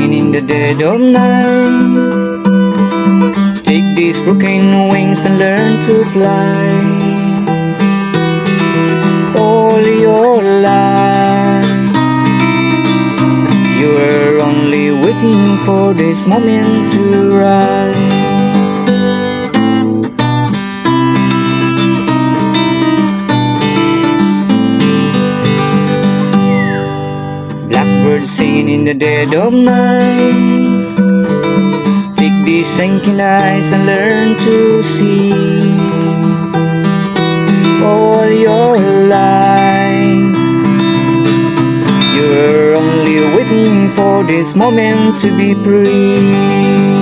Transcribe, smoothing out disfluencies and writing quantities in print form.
singing in the dead of night. Take these broken wings and learn to fly. All your life you're only waiting for this moment to rise. Blackbirds singing in the dead of night. Take these sinking eyes and learn to see. All your life you're only waiting for this moment to be free.